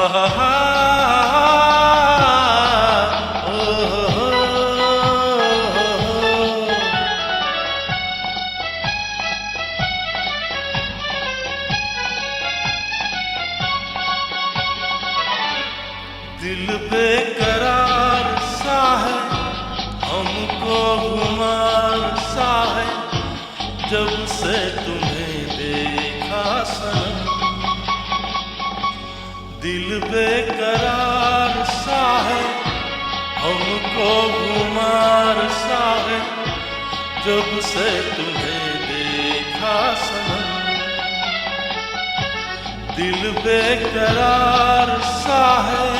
आहा, दिल बेकरार सा है, हमको खुमार सा है, जब से तुम्हें देखा सनम। दिल बेकरार सा है, हमको खुमार सा है, जब से तुम्हें देखा सनम। दिल बेकरार सा है।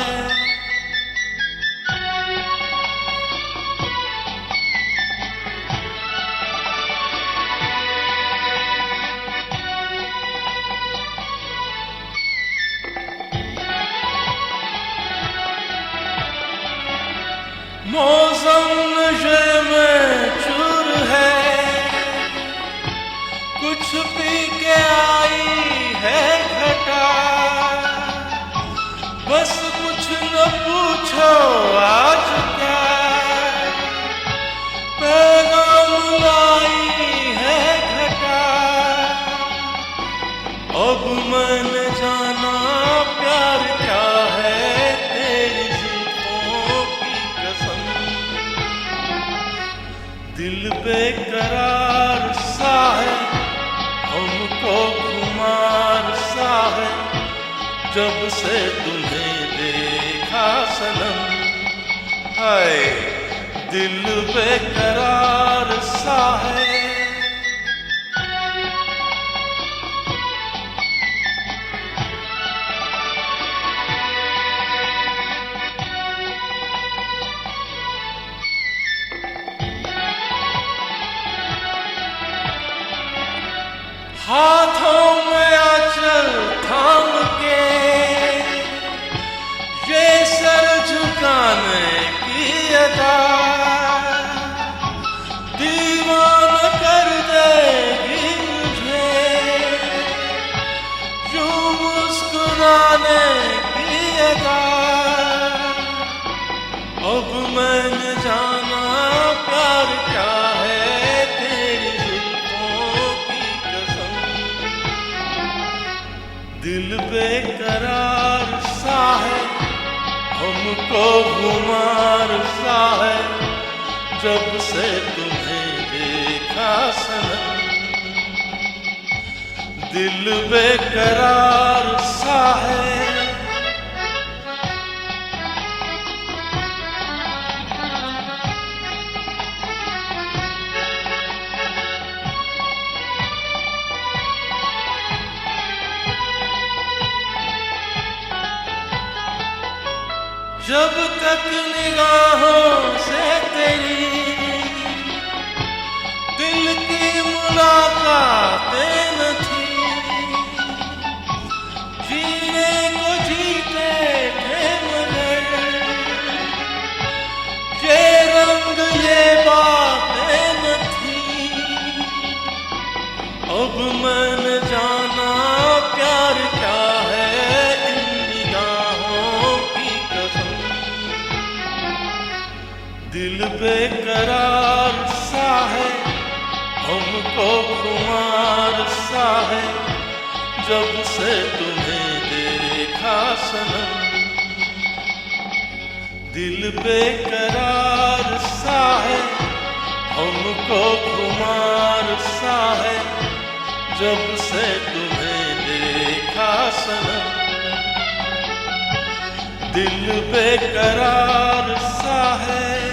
मौसम नशे में चूर है, कुछ पी के आई है घटा। बस कुछ न पूछो आज क्या पैगाम लाई है घटा। अब मैंने जाना प्यार क्या है, तेरी जुल्फों की कसम। दिल बेकरार सा है, हमको खुमार सा है, जब से तुम्हें देखा सनम। हाय दिल बेकरार सा है। हाथों में आंचल थाम के ये सर झुकाने की अदा दीवाना कर देगी मुझे। यूं मुस्कुराने की अदा। अब मैंने जाना प्यार क्या है, तेरी जुल्फों की कसम। दिल बेकरार सा है, हमको खुमार सा है, जब से तुम्हें देखा सनम। दिल बेकरार सा है। जब तक निगाहों से तेरी दिल की मुलाकातें न थी, जीने को जीते थे मगर ये रंग ये बातें न थी। अब मैंने जाना प्यार क्या है, इन निगाहों की कसम। दिल बेकरार सा है, हमको खुमार सा है, जब से तुम्हें देखा सनम। दिल बेकरार सा है, हमको खुमार सा है, जब से तुम्हें देखा सनम। दिल बेकरार सा है।